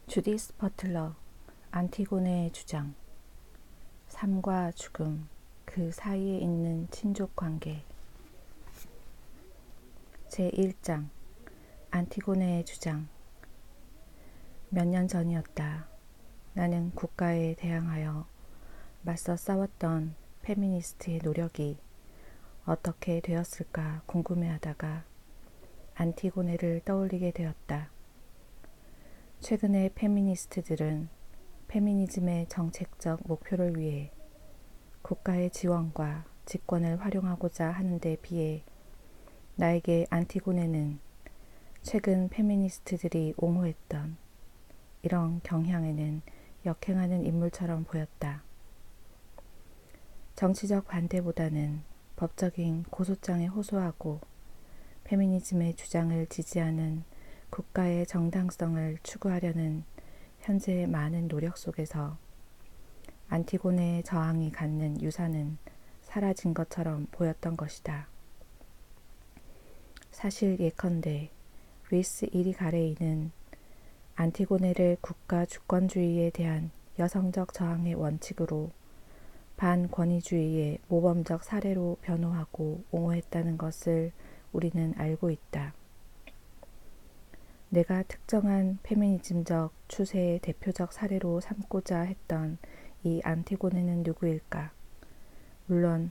주디스 버틀러, 안티고네의 주장. 삶과 죽음, 그 사이에 있는 친족 관계. 제1장, 안티고네의 주장. 몇 년 전이었다. 나는 국가에 대항하여 맞서 싸웠던 페미니스트의 노력이 어떻게 되었을까 궁금해하다가 안티고네를 떠올리게 되었다. 최근의 페미니스트들은 페미니즘의 정책적 목표를 위해 국가의 지원과 직권을 활용하고자 하는 데 비해 나에게 안티고네는 최근 페미니스트들이 옹호했던 이런 경향에는 역행하는 인물처럼 보였다. 정치적 반대보다는 법적인 고소장에 호소하고 페미니즘의 주장을 지지하는 국가의 정당성을 추구하려는 현재의 많은 노력 속에서 안티고네의 저항이 갖는 유산은 사라진 것처럼 보였던 것이다. 사실 예컨대 루이스 이리 가레이는 안티고네를 국가 주권주의에 대한 여성적 저항의 원칙으로 반권위주의의 모범적 사례로 변호하고 옹호했다는 것을 우리는 알고 있다. 내가 특정한 페미니즘적 추세의 대표적 사례로 삼고자 했던 이 안티고네는 누구일까? 물론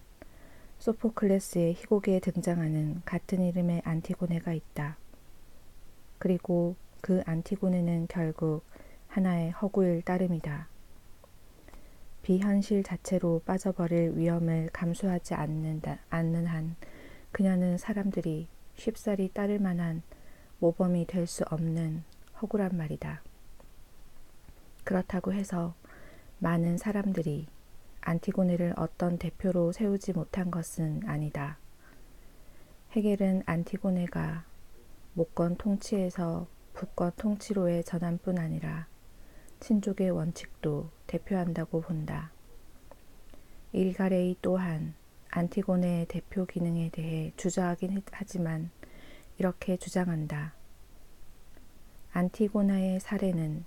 소포클레스의 희곡에 등장하는 같은 이름의 안티고네가 있다. 그리고 그 안티고네는 결국 하나의 허구일 따름이다. 비현실 자체로 빠져버릴 위험을 감수하지 않는 한 그녀는 사람들이 쉽사리 따를 만한 모범이 될 수 없는 허구란 말이다. 그렇다고 해서 많은 사람들이 안티고네를 어떤 대표로 세우지 못한 것은 아니다. 헤겔은 안티고네가 모권 통치에서 부권 통치로의 전환뿐 아니라 친족의 원칙도 대표한다고 본다. 일가레이 또한 안티고네의 대표 기능에 대해 주저하긴 하지만 이렇게 주장한다. 안티고나의 사례는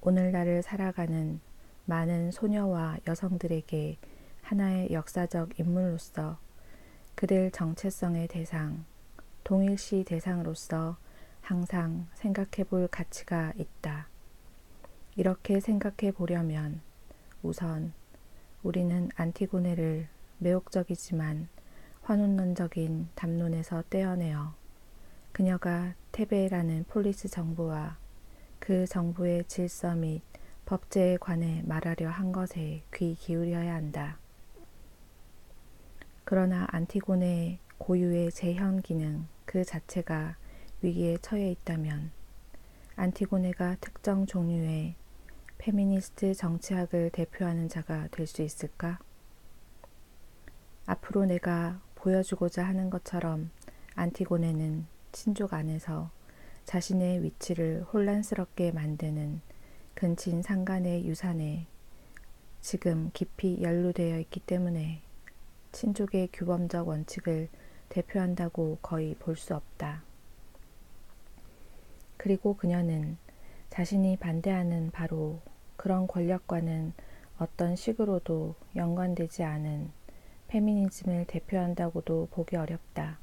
오늘날을 살아가는 많은 소녀와 여성들에게 하나의 역사적 인물로서 그들 정체성의 대상, 동일시 대상으로서 항상 생각해 볼 가치가 있다. 이렇게 생각해 보려면 우선 우리는 안티고네를 매혹적이지만 환혼론적인 담론에서 떼어내어 그녀가 테베라는 폴리스 정부와 그 정부의 질서 및 법제에 관해 말하려 한 것에 귀 기울여야 한다. 그러나 안티고네의 고유의 재현 기능 그 자체가 위기에 처해 있다면 안티고네가 특정 종류의 페미니스트 정치학을 대표하는 자가 될 수 있을까? 앞으로 내가 보여주고자 하는 것처럼 안티고네는 친족 안에서 자신의 위치를 혼란스럽게 만드는 근친 상간의 유산에 지금 깊이 연루되어 있기 때문에 친족의 규범적 원칙을 대표한다고 거의 볼 수 없다. 그리고 그녀는 자신이 반대하는 바로 그런 권력과는 어떤 식으로도 연관되지 않은 페미니즘을 대표한다고도 보기 어렵다.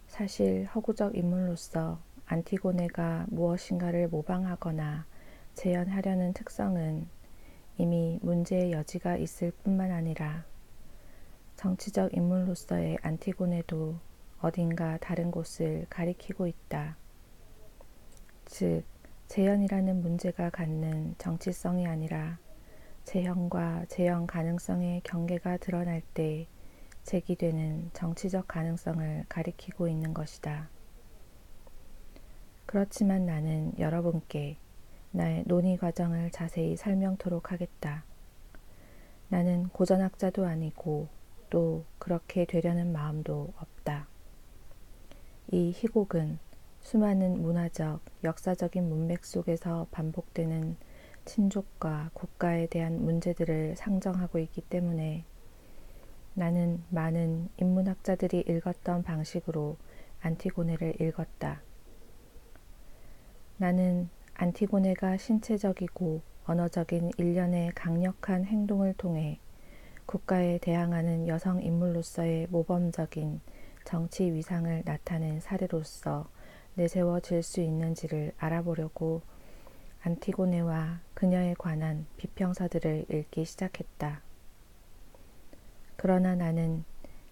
사실 허구적 인물로서 안티고네가 무엇인가를 모방하거나 재현하려는 특성은 이미 문제의 여지가 있을 뿐만 아니라 정치적 인물로서의 안티고네도 어딘가 다른 곳을 가리키고 있다. 즉, 재현이라는 문제가 갖는 정치성이 아니라 재현과 재현 가능성의 경계가 드러날 때 제기되는 정치적 가능성을 가리키고 있는 것이다. 그렇지만 나는 여러분께 나의 논의 과정을 자세히 설명토록 하겠다. 나는 고전학자도 아니고 또 그렇게 되려는 마음도 없다. 이 희곡은 수많은 문화적, 역사적인 문맥 속에서 반복되는 친족과 국가에 대한 문제들을 상정하고 있기 때문에 나는 많은 인문학자들이 읽었던 방식으로 안티고네를 읽었다. 나는 안티고네가 신체적이고 언어적인 일련의 강력한 행동을 통해 국가에 대항하는 여성 인물로서의 모범적인 정치 위상을 나타낸 사례로서 내세워질 수 있는지를 알아보려고 안티고네와 그녀에 관한 비평서들을 읽기 시작했다. 그러나 나는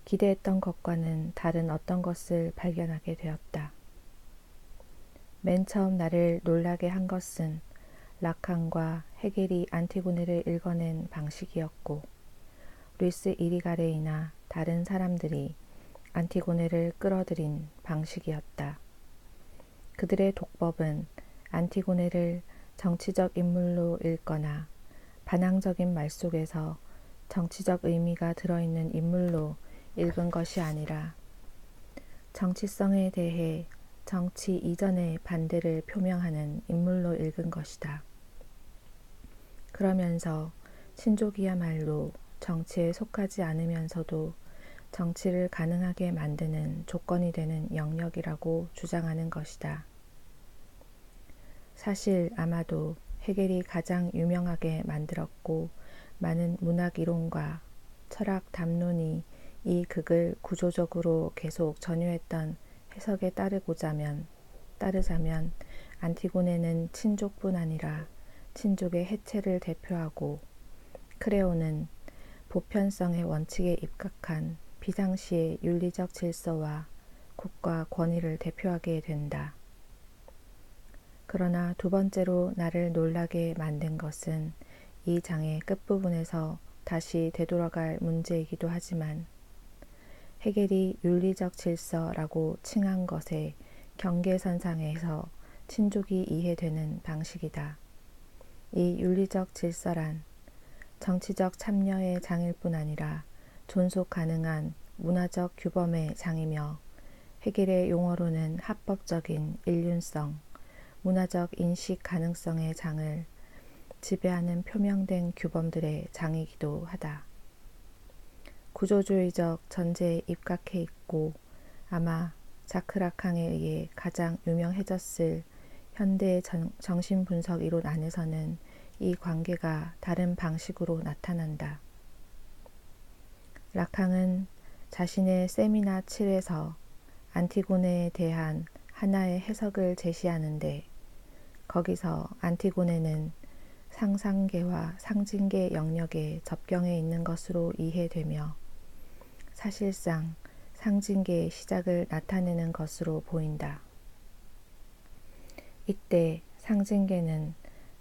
기대했던 것과는 다른 어떤 것을 발견하게 되었다. 맨 처음 나를 놀라게 한 것은 라칸과 헤겔이 안티고네를 읽어낸 방식이었고, 루이스 이리가레이나 다른 사람들이 안티고네를 끌어들인 방식이었다. 그들의 독법은 안티고네를 정치적 인물로 읽거나 반항적인 말 속에서 정치적 의미가 들어있는 인물로 읽은 것이 아니라 정치성에 대해 정치 이전의 반대를 표명하는 인물로 읽은 것이다. 그러면서 신족이야말로 정치에 속하지 않으면서도 정치를 가능하게 만드는 조건이 되는 영역이라고 주장하는 것이다. 사실 아마도 헤겔이 가장 유명하게 만들었고 많은 문학 이론과 철학 담론이 이 극을 구조적으로 계속 전유했던 해석에 따르자면 안티고네는 친족뿐 아니라 친족의 해체를 대표하고 크레오는 보편성의 원칙에 입각한 비상시의 윤리적 질서와 국가 권위를 대표하게 된다. 그러나 두 번째로 나를 놀라게 만든 것은 이 장의 끝부분에서 다시 되돌아갈 문제이기도 하지만 헤겔이 윤리적 질서라고 칭한 것의 경계선상에서 친족이 이해되는 방식이다. 이 윤리적 질서란 정치적 참여의 장일 뿐 아니라 존속 가능한 문화적 규범의 장이며 헤겔의 용어로는 합법적인 인륜성, 문화적 인식 가능성의 장을 지배하는 표명된 규범들의 장이기도 하다. 구조주의적 전제에 입각해 있고 아마 자크 라캉에 의해 가장 유명해졌을 현대의 정신분석 이론 안에서는 이 관계가 다른 방식으로 나타난다. 라캉은 자신의 세미나 7에서 안티고네에 대한 하나의 해석을 제시하는데 거기서 안티고네는 상상계와 상징계 영역에 접경해 있는 것으로 이해되며 사실상 상징계의 시작을 나타내는 것으로 보인다. 이때 상징계는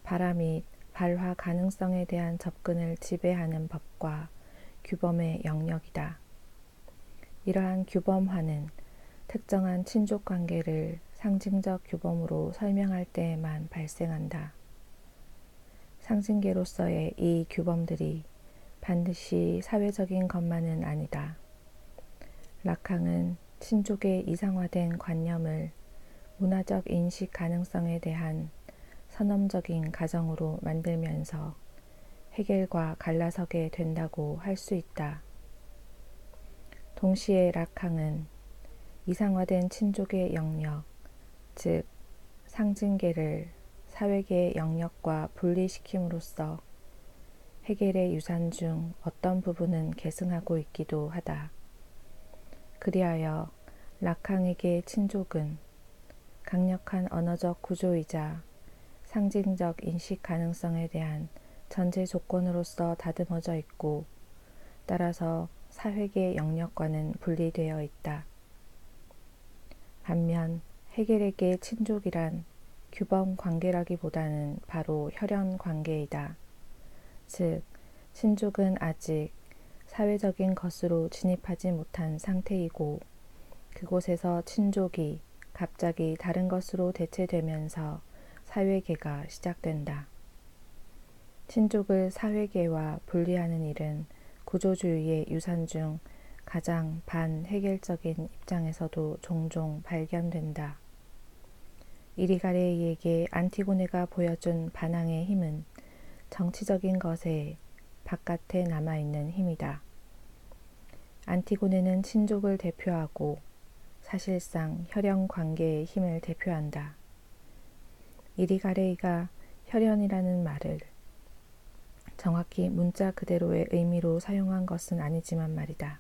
발화 및 발화 가능성에 대한 접근을 지배하는 법과 규범의 영역이다. 이러한 규범화는 특정한 친족 관계를 상징적 규범으로 설명할 때에만 발생한다. 상징계로서의 이 규범들이 반드시 사회적인 것만은 아니다. 라캉은 친족의 이상화된 관념을 문화적 인식 가능성에 대한 선험적인 가정으로 만들면서 헤겔과 갈라서게 된다고 할 수 있다. 동시에 라캉은 이상화된 친족의 영역, 즉 상징계를 사회계의 영역과 분리시킴으로써 헤겔의 유산 중 어떤 부분은 계승하고 있기도 하다. 그리하여 라캉에게 친족은 강력한 언어적 구조이자 상징적 인식 가능성에 대한 전제 조건으로서 다듬어져 있고 따라서 사회계 영역과는 분리되어 있다. 반면 헤겔에게 친족이란 규범 관계라기보다는 바로 혈연 관계이다. 즉, 친족은 아직 사회적인 것으로 진입하지 못한 상태이고 그곳에서 친족이 갑자기 다른 것으로 대체되면서 사회계가 시작된다. 친족을 사회계와 분리하는 일은 구조주의의 유산 중 가장 반헤겔적인 입장에서도 종종 발견된다. 이리가레이에게 안티고네가 보여준 반항의 힘은 정치적인 것에 바깥에 남아있는 힘이다. 안티고네는 친족을 대표하고 사실상 혈연 관계의 힘을 대표한다. 이리가레이가 혈연이라는 말을 정확히 문자 그대로의 의미로 사용한 것은 아니지만 말이다.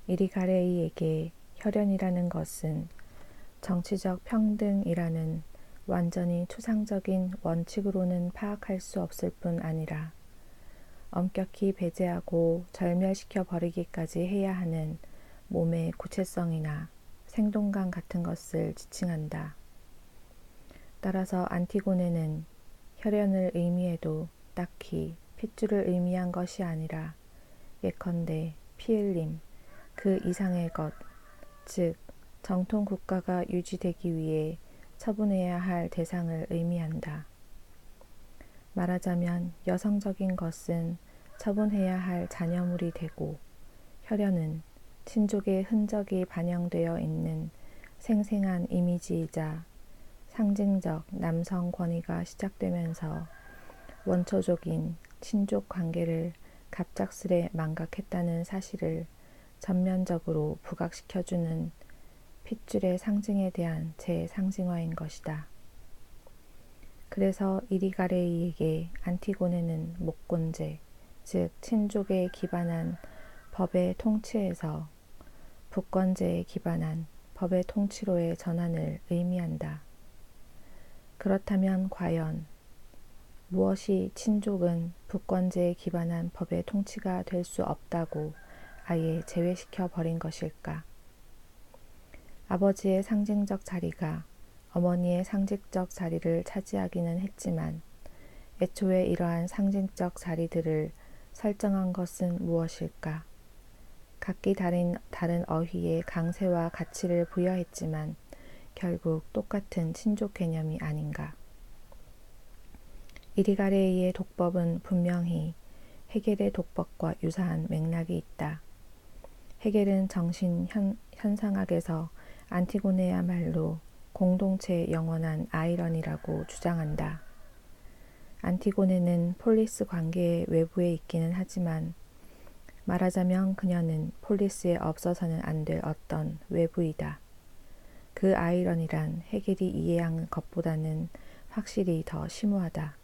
이리가레이에게 혈연이라는 것은 정치적 평등이라는 완전히 추상적인 원칙으로는 파악할 수 없을 뿐 아니라 엄격히 배제하고 절멸시켜 버리기까지 해야 하는 몸의 구체성이나 생동감 같은 것을 지칭한다. 따라서 안티고네는 혈연을 의미해도 딱히 핏줄을 의미한 것이 아니라 예컨대 피 흘림, 그 이상의 것, 즉 정통 국가가 유지되기 위해 처분해야 할 대상을 의미한다. 말하자면 여성적인 것은 처분해야 할 잔여물이 되고 혈연은 친족의 흔적이 반영되어 있는 생생한 이미지이자 상징적 남성 권위가 시작되면서 원초적인 친족 관계를 갑작스레 망각했다는 사실을 전면적으로 부각시켜주는 핏줄의 상징에 대한 재상징화인 것이다. 그래서 이리가레이에게 안티고네는 목곤제, 즉 친족에 기반한 법의 통치에서 북권제에 기반한 법의 통치로의 전환을 의미한다. 그렇다면 과연 무엇이 친족은 북권제에 기반한 법의 통치가 될 수 없다고 아예 제외시켜 버린 것일까? 아버지의 상징적 자리가 어머니의 상징적 자리를 차지하기는 했지만 애초에 이러한 상징적 자리들을 설정한 것은 무엇일까? 각기 다른 어휘에 강세와 가치를 부여했지만 결국 똑같은 친족 개념이 아닌가. 이리가레이의 독법은 분명히 헤겔의 독법과 유사한 맥락이 있다. 헤겔은 정신 현상학에서 안티고네야말로 공동체의 영원한 아이러니라고 주장한다. 안티고네는 폴리스 관계의 외부에 있기는 하지만 말하자면 그녀는 폴리스에 없어서는 안 될 어떤 외부이다. 그 아이러니란 헤겔이 이해한 것보다는 확실히 더 심오하다.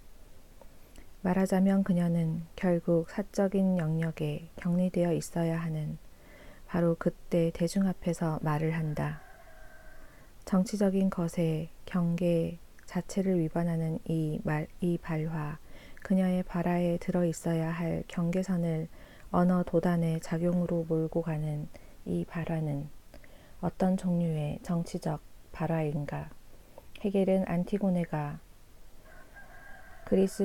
말하자면 그녀는 결국 사적인 영역에 격리되어 있어야 하는 바로 그때 대중 앞에서 말을 한다. 정치적인 것의 경계 자체를 위반하는 이 발화, 그녀의 발화에 들어있어야 할 경계선을 언어 도단의 작용으로 몰고 가는 이 발화는 어떤 종류의 정치적 발화인가? 헤겔은 안티고네가 그리스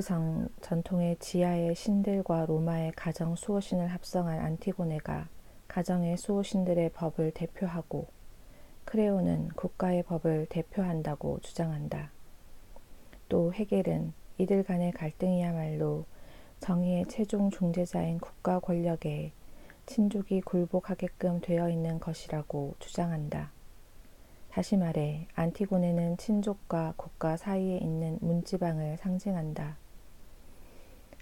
전통의 지하의 신들과 로마의 가정 수호신을 합성한 안티고네가 가정의 수호신들의 법을 대표하고 크레오는 국가의 법을 대표한다고 주장한다. 또 헤겔은 이들 간의 갈등이야말로 정의의 최종 중재자인 국가 권력에 친족이 굴복하게끔 되어 있는 것이라고 주장한다. 다시 말해 안티고네는 친족과 국가 사이에 있는 문지방을 상징한다.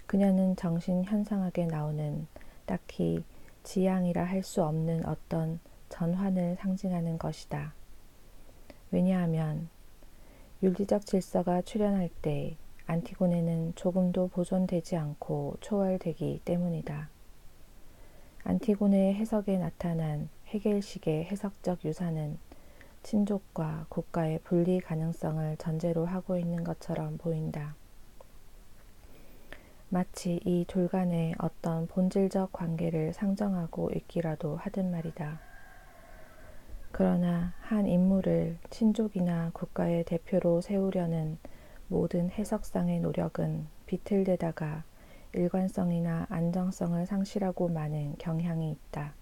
그녀는 정신 현상학에 나오는 딱히 지향이라 할 수 없는 어떤 전환을 상징하는 것이다. 왜냐하면 윤리적 질서가 출현할 때 안티고네는 조금도 보존되지 않고 초월되기 때문이다. 안티고네의 해석에 나타난 헤겔식의 해석적 유사는 친족과 국가의 분리 가능성을 전제로 하고 있는 것처럼 보인다. 마치 이 둘 간의 어떤 본질적 관계를 상정하고 있기라도 하든 말이다. 그러나 한 인물을 친족이나 국가의 대표로 세우려는 모든 해석상의 노력은 비틀대다가 일관성이나 안정성을 상실하고 마는 경향이 있다.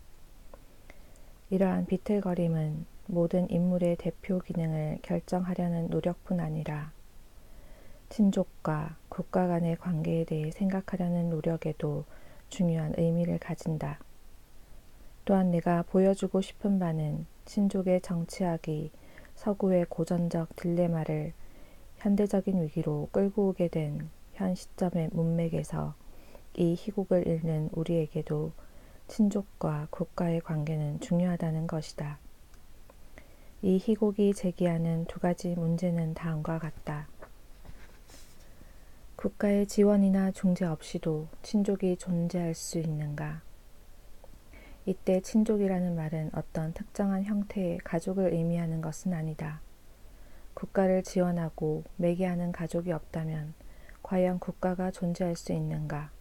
이러한 비틀거림은 모든 인물의 대표 기능을 결정하려는 노력뿐 아니라 친족과 국가 간의 관계에 대해 생각하려는 노력에도 중요한 의미를 가진다. 또한 내가 보여주고 싶은 바는 친족의 정치학이 서구의 고전적 딜레마를 현대적인 위기로 끌고 오게 된 현 시점의 문맥에서 이 희곡을 읽는 우리에게도 친족과 국가의 관계는 중요하다는 것이다. 이 희곡이 제기하는 두 가지 문제는 다음과 같다. 국가의 지원이나 중재 없이도 친족이 존재할 수 있는가? 이때 친족이라는 말은 어떤 특정한 형태의 가족을 의미하는 것은 아니다. 국가를 지원하고 매개하는 가족이 없다면 과연 국가가 존재할 수 있는가?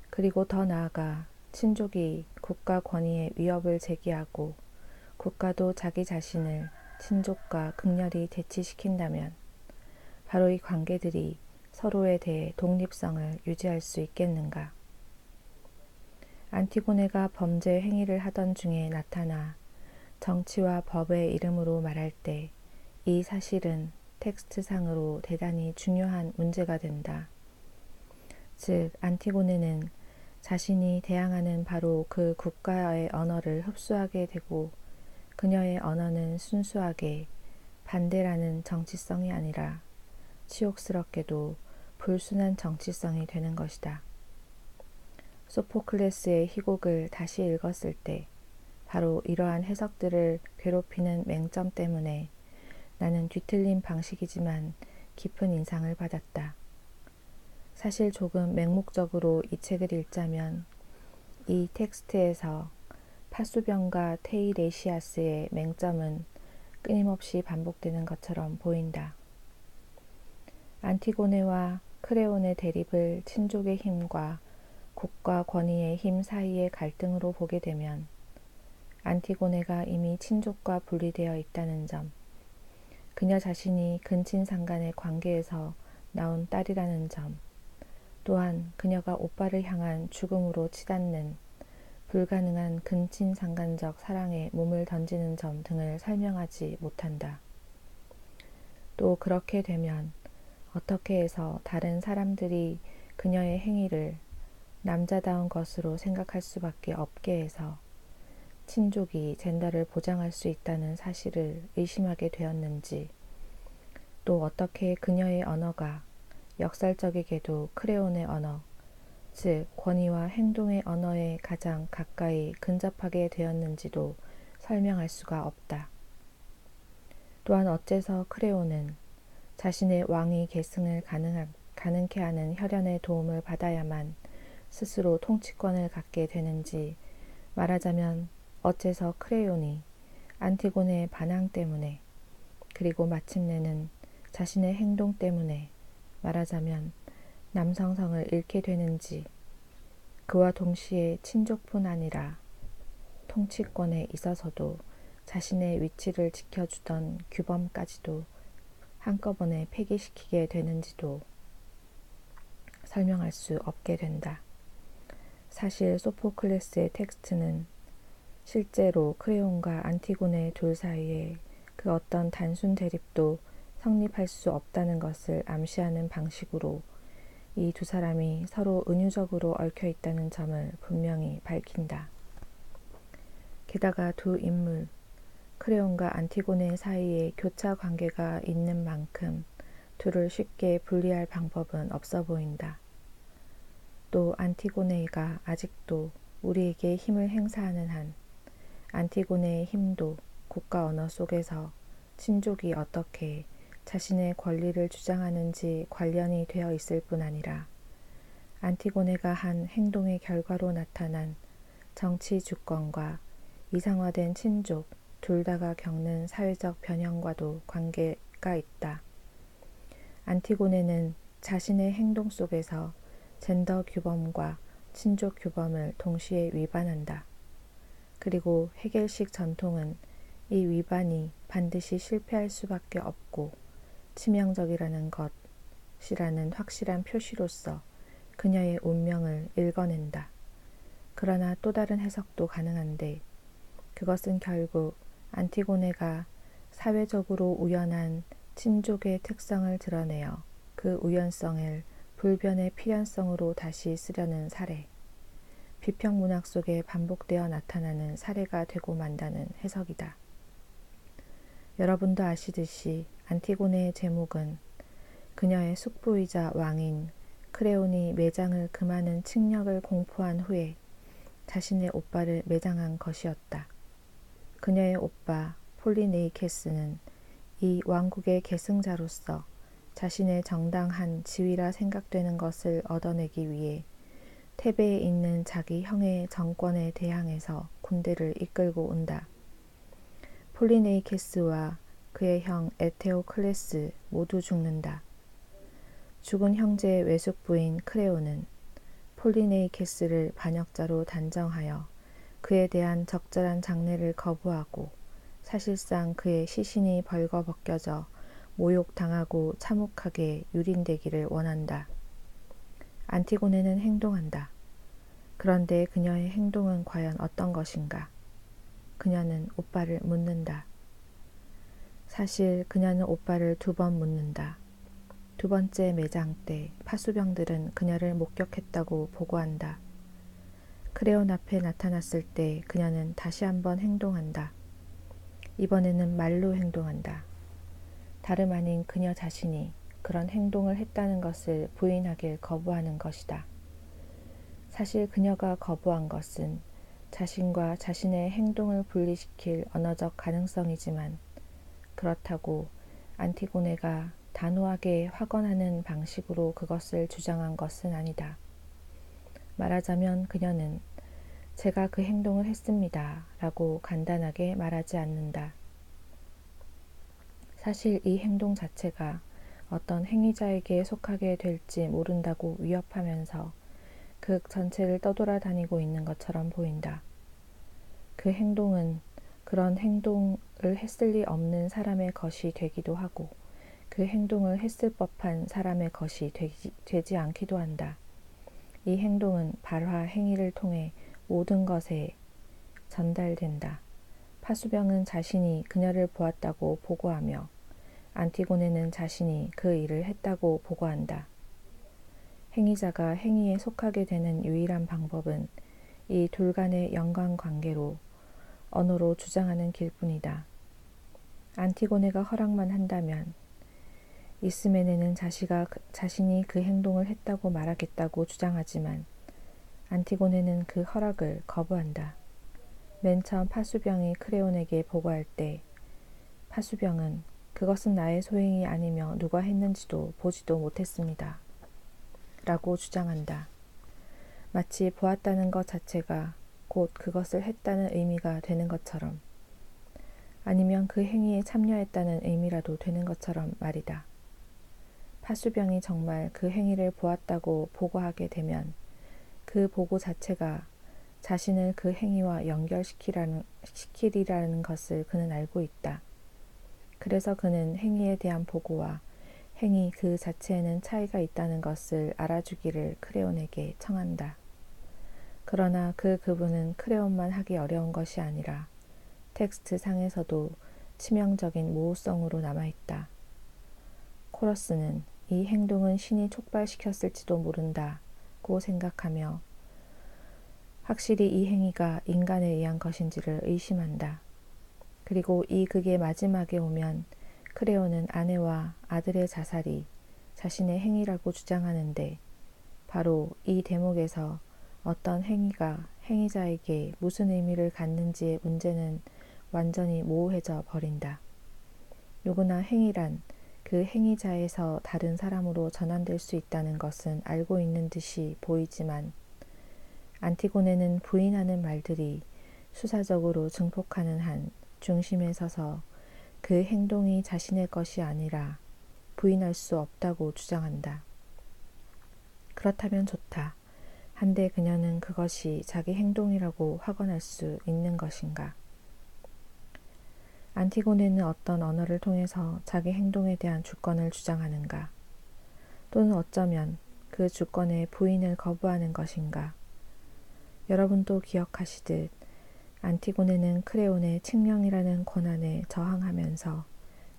그리고 더 나아가 친족이 국가 권위에 위협을 제기하고 국가도 자기 자신을 친족과 극렬히 대치시킨다면 바로 이 관계들이 서로에 대해 독립성을 유지할 수 있겠는가? 안티고네가 범죄 행위를 하던 중에 나타나 정치와 법의 이름으로 말할 때 이 사실은 텍스트상으로 대단히 중요한 문제가 된다. 즉, 안티고네는 자신이 대항하는 바로 그 국가의 언어를 흡수하게 되고 그녀의 언어는 순수하게 반대라는 정치성이 아니라 치욕스럽게도 불순한 정치성이 되는 것이다. 소포클레스의 희곡을 다시 읽었을 때 바로 이러한 해석들을 괴롭히는 맹점 때문에 나는 뒤틀린 방식이지만 깊은 인상을 받았다. 사실 조금 맹목적으로 이 책을 읽자면 이 텍스트에서 파수병과 테이레시아스의 맹점은 끊임없이 반복되는 것처럼 보인다. 안티고네와 크레온의 대립을 친족의 힘과 국가 권위의 힘 사이의 갈등으로 보게 되면 안티고네가 이미 친족과 분리되어 있다는 점, 그녀 자신이 근친상간의 관계에서 나온 딸이라는 점, 또한 그녀가 오빠를 향한 죽음으로 치닫는 불가능한 근친상간적 사랑에 몸을 던지는 점 등을 설명하지 못한다. 또 그렇게 되면 어떻게 해서 다른 사람들이 그녀의 행위를 남자다운 것으로 생각할 수밖에 없게 해서 친족이 젠더를 보장할 수 있다는 사실을 의심하게 되었는지, 또 어떻게 그녀의 언어가 역설적이게도 크레온의 언어, 즉 권위와 행동의 언어에 가장 가까이 근접하게 되었는지도 설명할 수가 없다. 또한 어째서 크레온은 자신의 왕위 계승을 가능케 하는 혈연의 도움을 받아야만 스스로 통치권을 갖게 되는지, 말하자면 어째서 크레온이 안티고네의 반항 때문에, 그리고 마침내는 자신의 행동 때문에, 말하자면 남성성을 잃게 되는지, 그와 동시에 친족뿐 아니라 통치권에 있어서도 자신의 위치를 지켜주던 규범까지도 한꺼번에 폐기시키게 되는지도 설명할 수 없게 된다. 사실 소포클레스의 텍스트는 실제로 크레온과 안티고네 둘 사이에 그 어떤 단순 대립도 성립할 수 없다는 것을 암시하는 방식으로 이 두 사람이 서로 은유적으로 얽혀 있다는 점을 분명히 밝힌다. 게다가 두 인물, 크레온과 안티고네 사이에 교차 관계가 있는 만큼 둘을 쉽게 분리할 방법은 없어 보인다. 또 안티고네가 아직도 우리에게 힘을 행사하는 한 안티고네의 힘도 국가 언어 속에서 친족이 어떻게 자신의 권리를 주장하는지 관련이 되어 있을 뿐 아니라 안티고네가 한 행동의 결과로 나타난 정치 주권과 이상화된 친족 둘 다가 겪는 사회적 변형과도 관계가 있다. 안티고네는 자신의 행동 속에서 젠더 규범과 친족 규범을 동시에 위반한다. 그리고 헤겔식 전통은 이 위반이 반드시 실패할 수밖에 없고 치명적이라는 것이라는 확실한 표시로서 그녀의 운명을 읽어낸다. 그러나 또 다른 해석도 가능한데 그것은 결국 안티고네가 사회적으로 우연한 친족의 특성을 드러내어 그 우연성을 불변의 필연성으로 다시 쓰려는 사례, 비평문학 속에 반복되어 나타나는 사례가 되고 만다는 해석이다. 여러분도 아시듯이 안티고네의 제목은 그녀의 숙부이자 왕인 크레온이 매장을 금하는 칙령을 공포한 후에 자신의 오빠를 매장한 것이었다. 그녀의 오빠 폴리네이케스는 이 왕국의 계승자로서 자신의 정당한 지위라 생각되는 것을 얻어내기 위해 테베에 있는 자기 형의 정권에 대항해서 군대를 이끌고 온다. 폴리네이케스와 그의 형 에테오클레스 모두 죽는다. 죽은 형제의 외숙부인 크레오는 폴리네이케스를 반역자로 단정하여 그에 대한 적절한 장례를 거부하고 사실상 그의 시신이 벌거벗겨져 모욕당하고 참혹하게 유린되기를 원한다. 안티고네는 행동한다. 그런데 그녀의 행동은 과연 어떤 것인가? 그녀는 오빠를 묻는다. 사실 그녀는 오빠를 2번 묻는다. 2번째 매장 때 파수병들은 그녀를 목격했다고 보고한다. 크레온 앞에 나타났을 때 그녀는 다시 한번 행동한다. 이번에는 말로 행동한다. 다름 아닌 그녀 자신이 그런 행동을 했다는 것을 부인하길 거부하는 것이다. 사실 그녀가 거부한 것은 자신과 자신의 행동을 분리시킬 언어적 가능성이지만 그렇다고 안티고네가 단호하게 확언하는 방식으로 그것을 주장한 것은 아니다. 말하자면 그녀는 제가 그 행동을 했습니다 라고 간단하게 말하지 않는다. 사실 이 행동 자체가 어떤 행위자에게 속하게 될지 모른다고 위협하면서 그 전체를 떠돌아다니고 있는 것처럼 보인다. 그 행동은 그런 행동을 했을 리 없는 사람의 것이 되기도 하고 그 행동을 했을 법한 사람의 것이 되지 않기도 한다. 이 행동은 발화 행위를 통해 모든 것에 전달된다. 파수병은 자신이 그녀를 보았다고 보고하며 안티고네는 자신이 그 일을 했다고 보고한다. 행위자가 행위에 속하게 되는 유일한 방법은 이 둘 간의 연관관계로 언어로 주장하는 길뿐이다. 안티고네가 허락만 한다면 이스메네는 자신이 그 행동을 했다고 말하겠다고 주장하지만 안티고네는 그 허락을 거부한다. 맨 처음 파수병이 크레온에게 보고할 때 파수병은 그것은 나의 소행이 아니며 누가 했는지도 보지도 못했습니다. 라고 주장한다. 마치 보았다는 것 자체가 곧 그것을 했다는 의미가 되는 것처럼 아니면 그 행위에 참여했다는 의미라도 되는 것처럼 말이다. 파수병이 정말 그 행위를 보았다고 보고하게 되면 그 보고 자체가 자신을 그 행위와 연결시키리라는 것을 그는 알고 있다. 그래서 그는 행위에 대한 보고와 행위 그 자체에는 차이가 있다는 것을 알아주기를 크레온에게 청한다. 그러나 그분은 크레온만 하기 어려운 것이 아니라 텍스트 상에서도 치명적인 모호성으로 남아있다. 코러스는 이 행동은 신이 촉발시켰을지도 모른다고 생각하며 확실히 이 행위가 인간에 의한 것인지를 의심한다. 그리고 이 극의 마지막에 오면 크레온은 아내와 아들의 자살이 자신의 행위라고 주장하는데 바로 이 대목에서 어떤 행위가 행위자에게 무슨 의미를 갖는지의 문제는 완전히 모호해져 버린다. 누구나 행위란 그 행위자에서 다른 사람으로 전환될 수 있다는 것은 알고 있는 듯이 보이지만 안티고네는 부인하는 말들이 수사적으로 증폭하는 한 중심에 서서 그 행동이 자신의 것이 아니라 부인할 수 없다고 주장한다. 그렇다면 좋다. 한데 그녀는 그것이 자기 행동이라고 확언할 수 있는 것인가? 안티고네는 어떤 언어를 통해서 자기 행동에 대한 주권을 주장하는가? 또는 어쩌면 그 주권의 부인을 거부하는 것인가? 여러분도 기억하시듯 안티고네는 크레온의 칙명이라는 권한에 저항하면서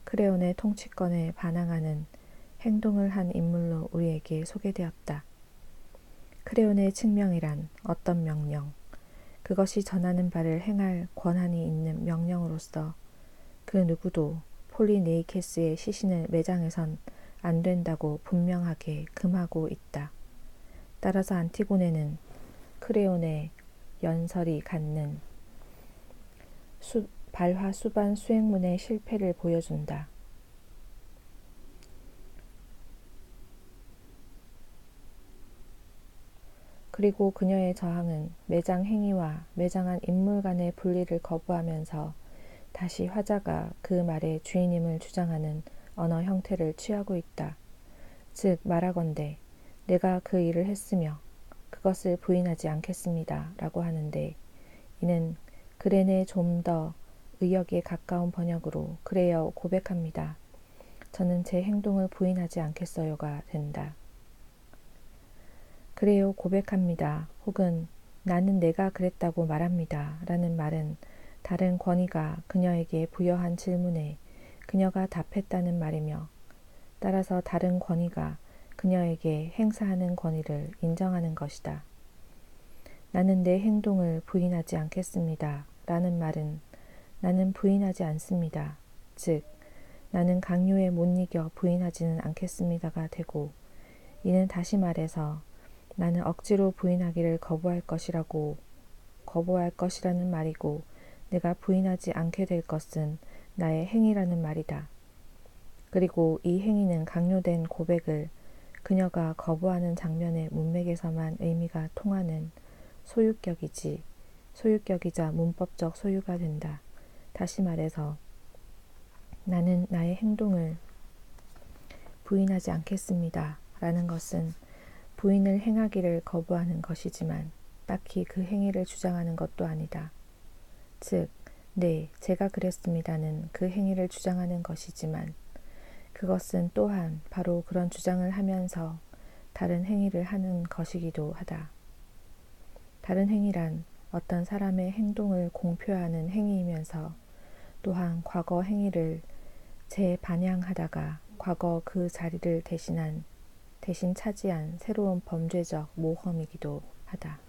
크레온의 통치권에 반항하는 행동을 한 인물로 우리에게 소개되었다. 크레온의 칙명이란 어떤 명령, 그것이 전하는 바를 행할 권한이 있는 명령으로서 그 누구도 폴리네이케스의 시신을 매장해선 안 된다고 분명하게 금하고 있다. 따라서 안티고네는 크레온의 연설이 갖는 발화수반 수행문의 실패를 보여준다. 그리고 그녀의 저항은 매장 행위와 매장한 인물 간의 분리를 거부하면서 다시 화자가 그 말의 주인임을 주장하는 언어 형태를 취하고 있다. 즉 말하건대 내가 그 일을 했으며 그것을 부인하지 않겠습니다 라고 하는데, 이는 그랜의 좀 더 의역에 가까운 번역으로 그래요 고백합니다. 저는 제 행동을 부인하지 않겠어요가 된다. 그래요 고백합니다 혹은 나는 내가 그랬다고 말합니다 라는 말은 다른 권위가 그녀에게 부여한 질문에 그녀가 답했다는 말이며, 따라서 다른 권위가 그녀에게 행사하는 권위를 인정하는 것이다. 나는 내 행동을 부인하지 않겠습니다 라는 말은 나는 부인하지 않습니다. 즉 나는 강요에 못 이겨 부인하지는 않겠습니다가 되고, 이는 다시 말해서 나는 억지로 부인하기를 거부할 것이라는 말이고, 내가 부인하지 않게 될 것은 나의 행위라는 말이다. 그리고 이 행위는 강요된 고백을 그녀가 거부하는 장면의 문맥에서만 의미가 통하는 소유격이자 문법적 소유가 된다. 다시 말해서 나는 나의 행동을 부인하지 않겠습니다 라는 것은 부인을 행하기를 거부하는 것이지만 딱히 그 행위를 주장하는 것도 아니다. 즉, 네, 제가 그랬습니다는 그 행위를 주장하는 것이지만 그것은 또한 바로 그런 주장을 하면서 다른 행위를 하는 것이기도 하다. 다른 행위란 어떤 사람의 행동을 공표하는 행위이면서 또한 과거 행위를 재반향하다가 과거 그 자리를 대신 차지한 새로운 범죄적 모험이기도 하다.